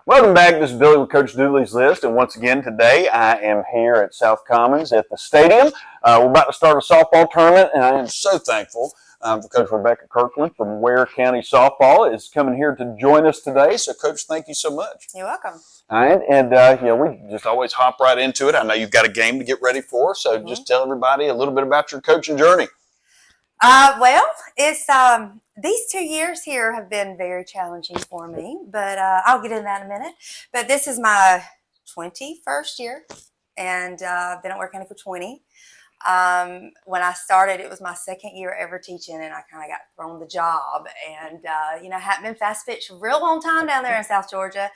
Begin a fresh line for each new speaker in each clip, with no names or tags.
Welcome back. This is Billy with Coach Dooley's List, and once again today I am here at South Commons at the stadium. We're about to start a softball tournament, and I am so thankful for Coach Rebecca Kirkland from Ware County Softball is coming here to join us today. So, Coach, thank you so much.
You're welcome.
All right, and we just always hop right into it. I know you've got a game to get ready for, so just tell everybody a little bit about your coaching journey.
Well, it's these 2 years here have been very challenging for me, but I'll get into that in a minute. But this is my 21st year, and I've been at Ware County for 20. When I started, it was my second year ever teaching, and I kind of got thrown the job. And hadn't been fast pitch for a real long time down there in South Georgia,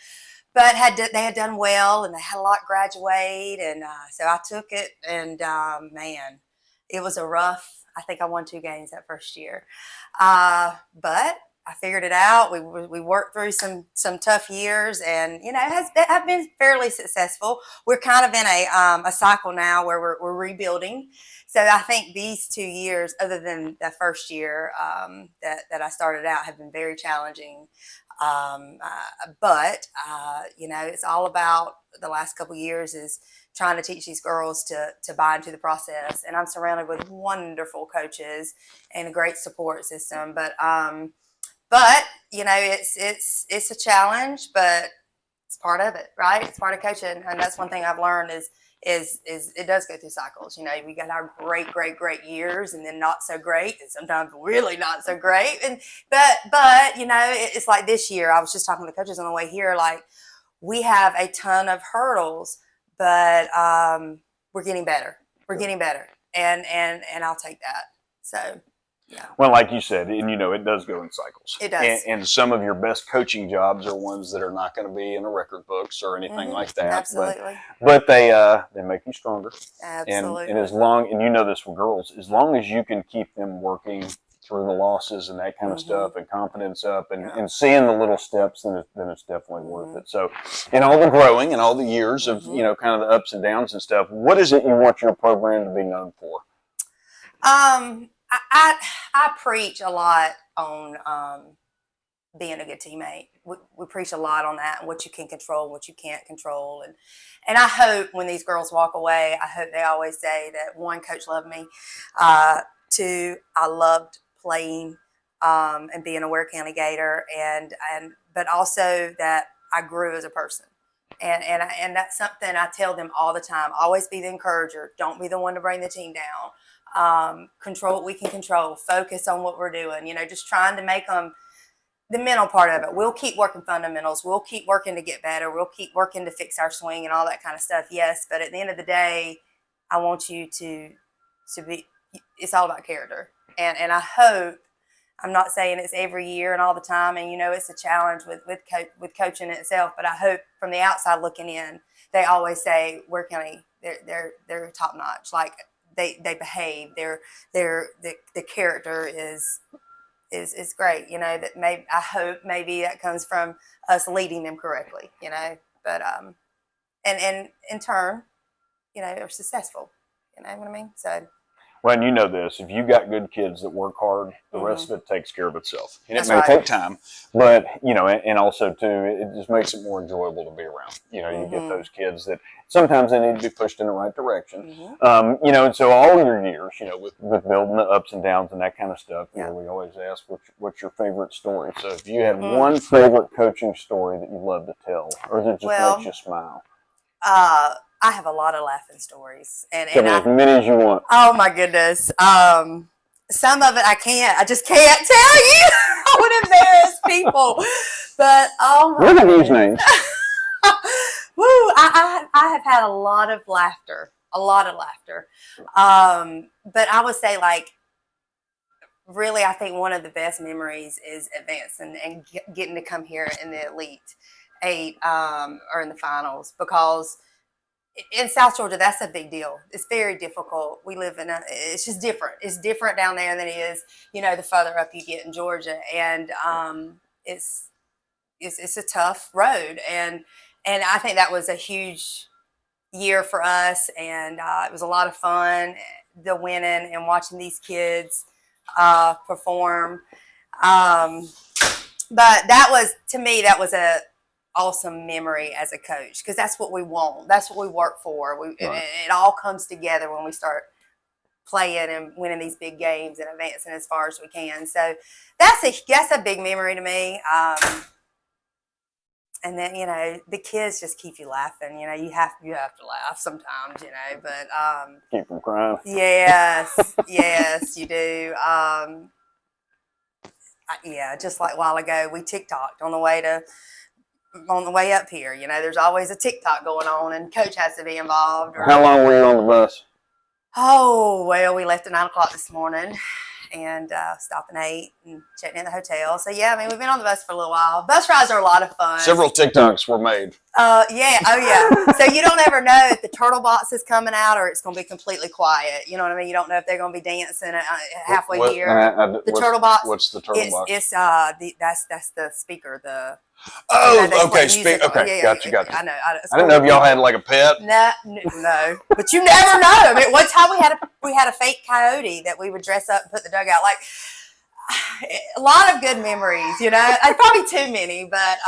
but they had done well, and they had a lot graduate, and so I took it. And man, it was a rough. I think I won 2 games that first year, but I figured it out. We worked through some tough years, and have been fairly successful. We're kind of in a cycle now where we're rebuilding. So I think these 2 years, other than the first year that I started out, have been very challenging. But it's all about the last couple of years is trying to teach these girls to buy into the process. And I'm surrounded with wonderful coaches and a great support system. But it's a challenge, but it's part of it, right? It's part of coaching. And that's one thing I've learned is it does go through cycles. We got our great years, and then not so great, and sometimes really not so great. But it's like this year. I was just talking to the coaches on the way here. Like, we have a ton of hurdles, but we're getting better. We're getting better, and I'll take that. So. Yeah.
Well, like you said, and it does go in cycles.
It does.
And some of your best coaching jobs are ones that are not going to be in the record books or anything like that.
Absolutely.
But they make you stronger.
Absolutely.
And this with girls, as long as you can keep them working through the losses and that kind of stuff, and confidence up, and seeing the little steps, then it's definitely worth it. So, in all the growing and all the years of kind of the ups and downs and stuff, what is it you want your program to be known for?
I preach a lot on being a good teammate. We preach a lot on that, and what you can control, what you can't control. And I hope when these girls walk away, I hope they always say that, 1, coach loved me, 2, I loved playing and being a Ware County Gator, but also that I grew as a person. And that's something I tell them all the time. Always be the encourager. Don't be the one to bring the team down. Control what we can control, focus on what we're doing, just trying to make them the mental part of it. We'll keep working fundamentals. We'll keep working to get better. We'll keep working to fix our swing and all that kind of stuff. Yes. But at the end of the day, I want you to be, it's all about character. And I hope, I'm not saying it's every year and all the time. And, it's a challenge with coaching itself, but I hope from the outside looking in, they always say, Ware County, they're top notch. Like, they behave. The character is great. I hope maybe that comes from us leading them correctly. But and in turn, they're successful. You know what I mean? So.
Well, and this, if you got good kids that work hard, the rest of it takes care of itself. And it may
right.
take time, but, and also, too, it just makes it more enjoyable to be around. You get those kids that sometimes they need to be pushed in the right direction. And so all your years, with building the ups and downs and that kind of stuff, we always ask, what's your favorite story? So if you had one favorite coaching story that you love to tell, or that just makes you smile.
I have a lot of laughing stories, and
as many as you want.
Oh my goodness! Some of it I just can't tell you. I would embarrass people, but
we're gonna use names.
Woo! I have had a lot of laughter, but I would say, like, really, I think one of the best memories is advancing and getting to come here in the Elite 8 or in the finals, because in South Georgia, that's a big deal. It's very difficult. We live it's just different. It's different down there than it is, the further up you get in Georgia. And it's a tough road. And I think that was a huge year for us. And it was a lot of fun, the winning and watching these kids perform. But that was, to me, that was awesome memory as a coach, because that's what we want. That's what we work for. It all comes together when we start playing and winning these big games and advancing as far as we can. So that's a big memory to me. And then, you know, the kids just keep you laughing. You know, you have to laugh sometimes, you know, but
keep from crying.
yes, you do. Yeah, just like a while ago, we TikToked on the way up here. You know, there's always a TikTok going on, and coach has to be involved.
How long were you on the bus?
Oh, well, we left at 9 o'clock this morning and stopping at 8 and checking in the hotel. So, yeah, I mean, we've been on the bus for a little while. Bus rides are a lot of fun.
Several TikToks were made.
Yeah. Oh, yeah. So you don't ever know if the turtle box is coming out or it's going to be completely quiet. You know what I mean? You don't know if they're going to be dancing halfway here. The turtle box.
What's the turtle box?
It's that's the speaker.
Okay.
Okay.
Yeah,
Gotcha.
I know.
I didn't know if y'all had like a pet.
No. But you never know. I mean, one time we had a fake coyote that we would dress up and put the dugout. Like, a lot of good memories, you know. Probably too many, but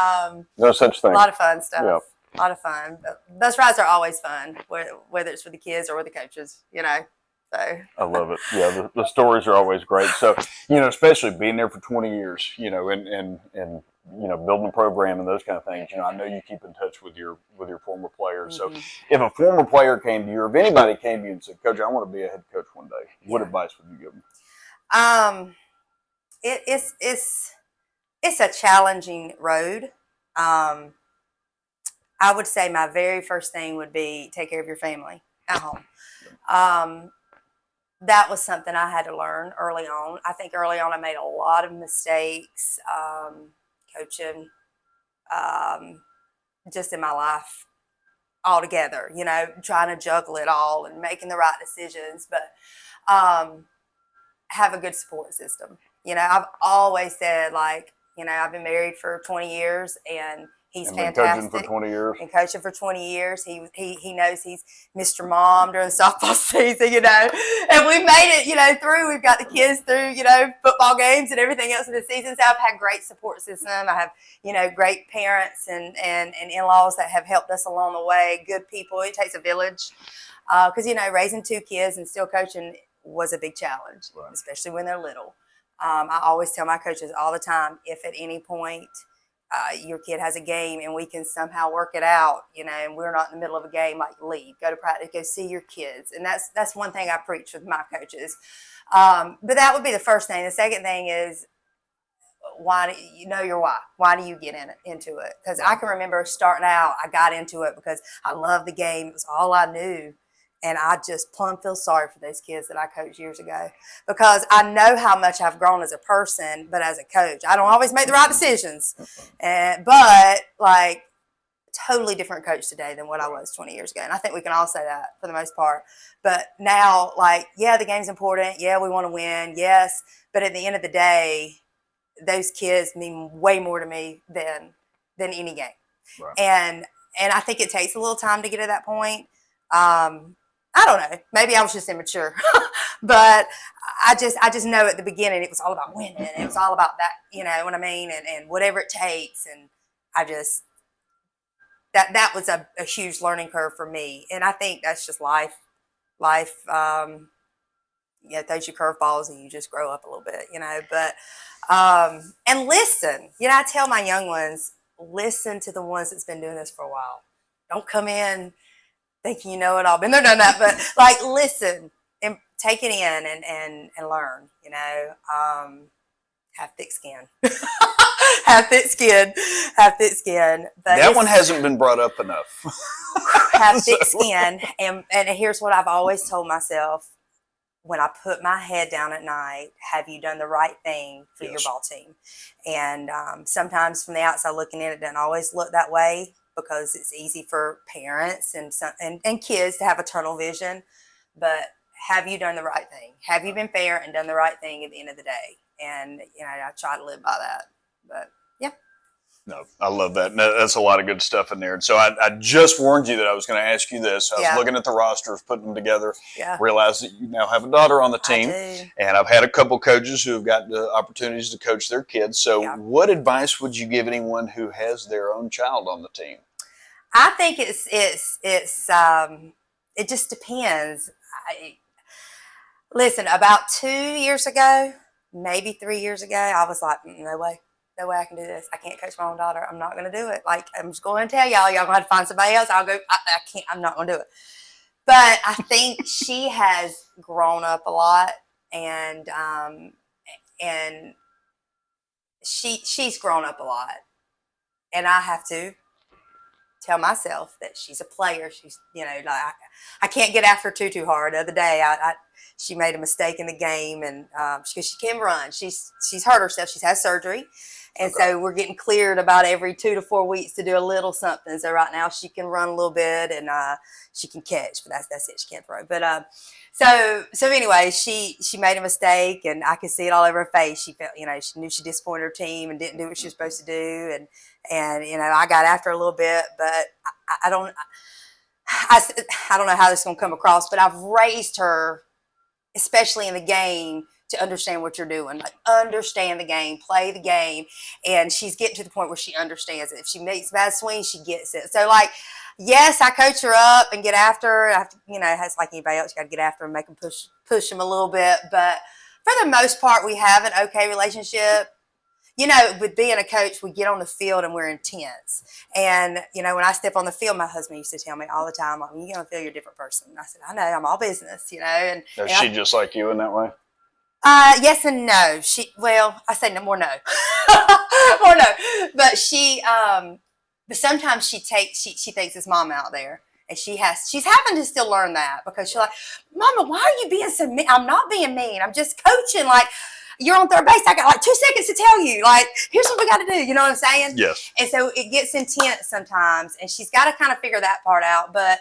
No such thing.
a lot of fun stuff.
Yep.
A lot of fun. But bus rides are always fun, whether it's for the kids or with the coaches, you know. So
I love it. Yeah, the stories are always great. So, you know, especially being there for 20 years, you know, and you know, building a program and those kind of things. You know, I know you keep in touch with your former players.
Mm-hmm.
So, if a former player came to you, or if anybody came to you and said, "Coach, I want to be a head coach one day," what advice would you give them?
It's a challenging road. I would say my very first thing would be take care of your family at home. That was something I had to learn early on. I think early on I made a lot of mistakes coaching, just in my life altogether, you know, trying to juggle it all and making the right decisions. But have a good support system. You know, I've always said, like, you know, I've been married for 20 years and he's fantastic.
Coaching for 20 years.
And coaching for 20 years. He knows he's Mr. Mom during the softball season, you know. And we've made it, you know, through. We've got the kids through, you know, football games and everything else in the season. So I've had great support system. I have, you know, great parents and in-laws that have helped us along the way. Good people. It takes a village. Because, you know, raising 2 kids and still coaching was a big challenge,
right,
especially when they're little. I always tell my coaches all the time, if at any point your kid has a game and we can somehow work it out, you know, and we're not in the middle of a game, like, leave, go to practice, go see your kids. And that's one thing I preach with my coaches. But that would be the first thing. The second thing is, why do you know your why? Why do you get into it? Because I can remember starting out, I got into it because I loved the game. It was all I knew. And I just plumb feel sorry for those kids that I coached years ago, because I know how much I've grown as a person, but as a coach, I don't always make the right decisions. But, like, totally different coach today than what I was 20 years ago. And I think we can all say that for the most part. But now, like, yeah, the game's important. Yeah, we want to win. Yes. But at the end of the day, those kids mean way more to me than any game.
Right.
And I think it takes a little time to get to that point. I don't know. Maybe I was just immature, but I just know at the beginning it was all about winning. It was all about that, you know what I mean, and whatever it takes. And I just that was a huge learning curve for me. And I think that's just life. Yeah, throws you curveballs and you just grow up a little bit, you know. But and listen, you know, I tell my young ones, listen to the ones that's been doing this for a while. Don't come in thinking you know it all. Been there, done that. But, like, listen and take it in and learn, you know. Have thick skin. Have thick skin. But
that one hasn't been brought up enough.
Have thick skin. And here's what I've always told myself when I put my head down at night: have you done the right thing for your ball team? And sometimes from the outside looking in, it doesn't always look that way, because it's easy for parents and kids to have a tunnel vision. But have you done the right thing? Have you been fair and done the right thing at the end of the day? And, you know, I try to live by that. But, yeah.
No, I love that. No, that's a lot of good stuff in there. And so I just warned you that I was going to ask you this. I was looking at the rosters, putting them together, realized that you now have a daughter on the team. And I've had a couple coaches who have got the opportunities to coach their kids. So what advice would you give anyone who has their own child on the team?
I think it just depends. Listen, about 2 years ago, maybe 3 years ago, I was like, no way I can do this. I can't coach my own daughter. I'm not going to do it. Like, I'm just going to tell y'all going to have to find somebody else. I'll go. I can't. I'm not going to do it. But I think she has grown up a lot, and she's grown up a lot, and I have to tell myself that she's a player. She's, like I can't get after her too hard. The other day, she made a mistake in the game, and because she can run, she's hurt herself. She's had surgery, and so we're getting cleared about every 2 to 4 weeks to do a little something. So right now she can run a little bit, and she can catch, but that's it. She can't throw. But so anyway, she made a mistake, and I could see it all over her face. She felt, she knew she disappointed her team and didn't do what she was supposed to do, and I got after her a little bit, but I don't know how this is going to come across, but I've raised her, especially in the game, to understand what you're doing. Like, understand the game, play the game, and she's getting to the point where she understands it. If she makes a bad swing, she gets it. So, like, yes, I coach her up and get after her. I have to, it's like anybody else, you got to get after her and make them push them a little bit. But for the most part, we have an okay relationship. With being a coach, we get on the field and we're intense. And, when I step on the field, my husband used to tell me all the time, like, when you get on the field, you're a different person. And I said, I know, I'm all business, And
is she just like you in that way?
Yes and no. I say no, more no. More no. But but sometimes she thinks it's mom out there. And she's having to still learn that, because she's like, Mama, why are you being so mean? I'm not being mean. I'm just coaching. Like, you're on third base. I got like 2 seconds to tell you. Like, here's what we got to do. You know what I'm saying?
Yes.
And so it gets intense sometimes, and she's got to kind of figure that part out. But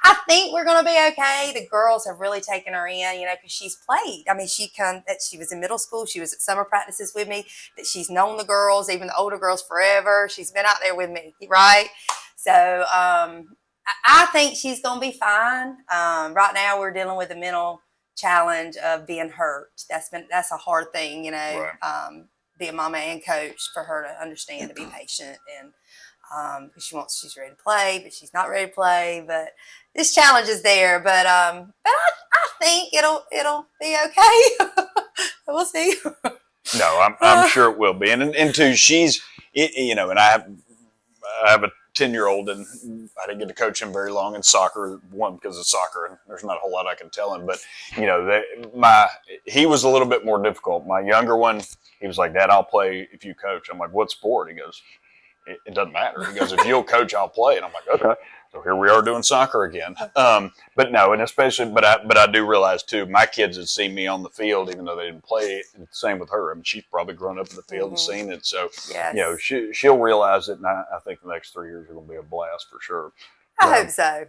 I think we're going to be okay. The girls have really taken her in, because she's played. I mean, she was in middle school. She was at summer practices with me. That she's known the girls, even the older girls, forever. She's been out there with me, right? So I think she's going to be fine. Right now, we're dealing with the mental challenge of being hurt. That's a hard thing,
Right.
Being mama and coach, for her to understand, to be patient, and she's ready to play, but she's not ready to play. But this challenge is there. But I think it'll be okay. We'll see.
No, I'm sure it will be. And two, and I have a 10-year-old, and I didn't get to coach him very long in soccer. One, because of soccer, and there's not a whole lot I can tell him. But he was a little bit more difficult. My younger one, he was like, Dad, I'll play if you coach. I'm like, what sport? He goes, it doesn't matter. He goes, if you'll coach, I'll play. And I'm like, okay. So here we are doing soccer again. But no, and especially, but I do realize too, my kids had seen me on the field, even though they didn't play. And same with her. I mean, she's probably grown up in the field and seen it. So,
yes.
She'll realize it. And I think the next 3 years are going to be a blast for sure.
I hope so.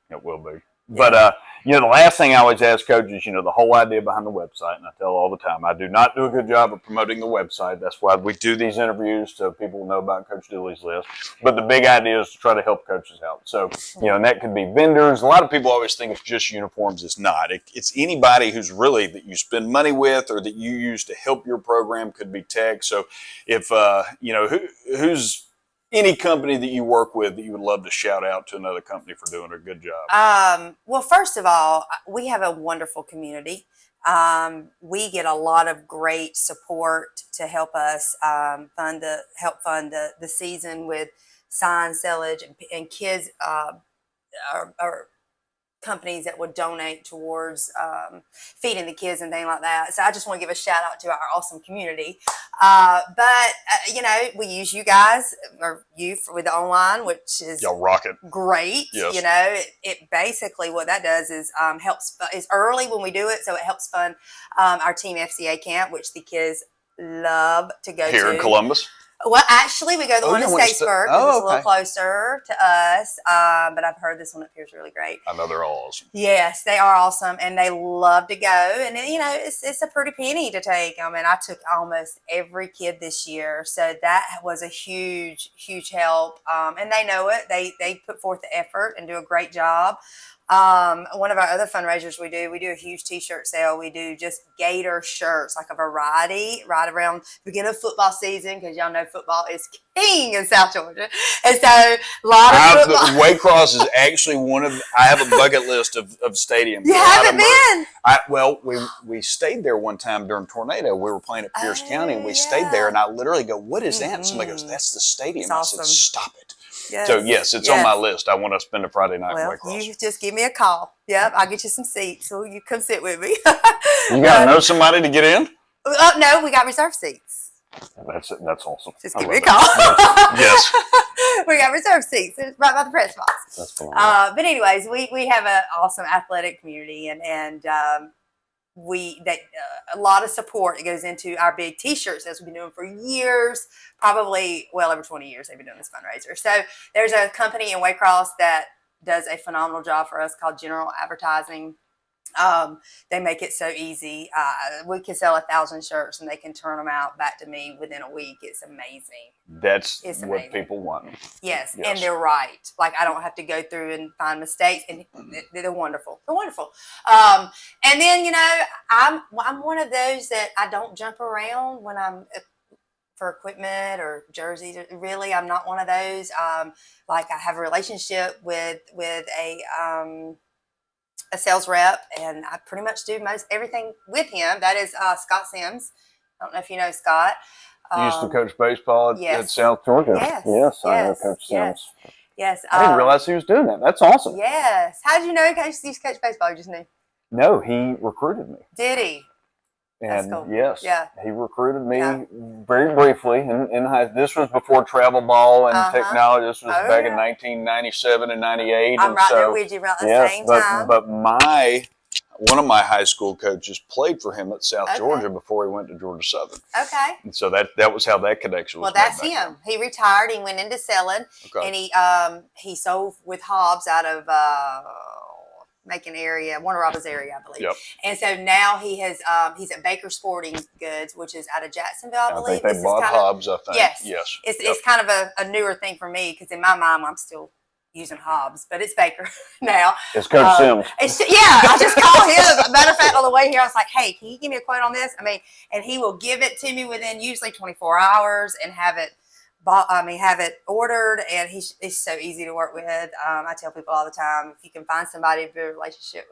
It will be.
But, the last thing I always ask coaches, the whole idea behind the website, and I tell all the time, I do not do a good job of promoting the website. That's why we do these interviews, so people know about Coach Dooley's list. But the big idea is to try to help coaches out. So, and that could be vendors. A lot of people always think it's just uniforms. It's not. It's anybody who's really that you spend money with or that you use to help your program. Could be tech. So if, who's any company that you work with that you would love to shout out to another company for doing a good job?
Well, first of all, we have a wonderful community. We get a lot of great support to help us fund the season with sign sellage, and kids are companies that would donate towards feeding the kids and things like that. So I just want to give a shout out to our awesome community. But we use you guys, or you with the online, which is
Y'all rock it.
Great.
Yes.
It basically what that does is helps. It's early when we do it, so it helps fund our team FCA camp, which the kids love to go to
Here in Columbus.
Well, actually, we go to the one in
one in
Statesburg because it's a little closer to us. But I've heard this one up here is really great.
I know they're all awesome.
Yes, they are awesome, and they love to go. And you know, it's a pretty penny to take. I mean, I took almost every kid this year, so that was a huge help. And they know it. They put forth the effort and do a great job. One of our other fundraisers we do a huge t-shirt sale. We do just gator shirts, like a variety right around the beginning of football season, because y'all know football is king in South Georgia. And so a lot of football.
Waycross is actually I have a bucket list of stadiums.
You haven't been?
We stayed there one time during tornado. We were playing at Pierce County, and we stayed there, and I literally go, what is that? And somebody goes, that's the stadium.
It's
awesome. I said, stop it.
Yes.
So yes, it's on my list. I want to spend a Friday night in Waycross.
You just give me a call. Yep, I'll get you some seats, so you come sit with me.
You got to know somebody to get in?
Oh no, we got reserved seats.
That's awesome.
Just give me a call.
Yes.
We got reserved seats. It's right by the press box.
That's phenomenal.
But anyways, we have an awesome athletic community, and a lot of support that goes into our big t-shirts as we've been doing for years, probably well over 20 years they've been doing this fundraiser. So there's a company in Waycross that does a phenomenal job for us called General Advertising. They make it so easy. We can sell 1,000 shirts and they can turn them out back to me within a week. It's amazing.
That's what people want.
Yes, and they're right. Like, I don't have to go through and find mistakes, and they're wonderful. They're wonderful. And then, you know, I'm one of those that I don't jump around when I'm for equipment or jerseys. Really, I'm not one of those. Like, I have a relationship with a sales rep, and I pretty much do most everything with him. That is Scott Sims. I don't know if you know Scott.
You used to coach baseball at South Georgia. Yes, I know Coach Sims.
Yes.
I didn't realize he was doing that. That's awesome.
Yes. How did you know he used to coach baseball? You just knew?
No, he recruited me.
Did he?
And
That's cool.
yes, he recruited me very briefly. In high, this was before travel ball and technology. This was back in 1997 and 98.
I'm right there with you around the same time.
But one of my high school coaches played for him at South Georgia before he went to Georgia Southern.
Okay.
And so that was how that connection was.
Well, that's him. He retired. He went into selling, and he sold with Hobbs out of Macon area, Warner Robins area, I believe.
Yep.
And so now he's at Baker Sporting Goods, which is out of Jacksonville, I believe.
I think they bought Hobbs, I think.
Yes. It's kind of a newer thing for me, because in my mind I'm still using Hobbs, but it's Baker now.
It's Coach Sims.
I just called him. Matter of fact, on the way here, I was like, hey, can you give me a quote on this? I mean, and he will give it to me within usually 24 hours and have it ordered, and he's so easy to work with. I tell people all the time, if you can find somebody to build a relationship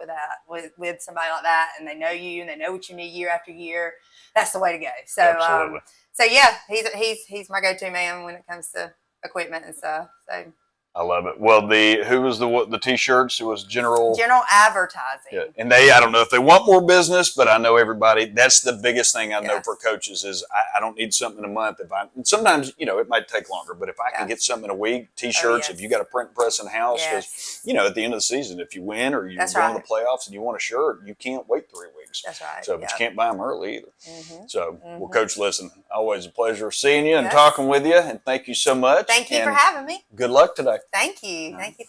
with somebody like that, and they know you and they know what you need year after year, that's the way to go. So,
absolutely.
So yeah, he's my go-to man when it comes to equipment and stuff. So.
I love it. Well, who was the t-shirts? It was General
Advertising.
Yeah. And I don't know if they want more business, but I know everybody, that's the biggest thing I know for coaches is I don't need something in a month. Sometimes, you know, it might take longer, but if I can get something in a week, t-shirts, if you got a print press in house, because, you know, at the end of the season, if you win or you're going to the playoffs and you want a shirt, you can't wait 3 weeks.
That's right.
So, but you can't buy them early either. So, well, Coach, listen, always a pleasure seeing you and talking with you, and thank you so much.
Thank you for having me.
Good luck today.
Thank you. Thank you.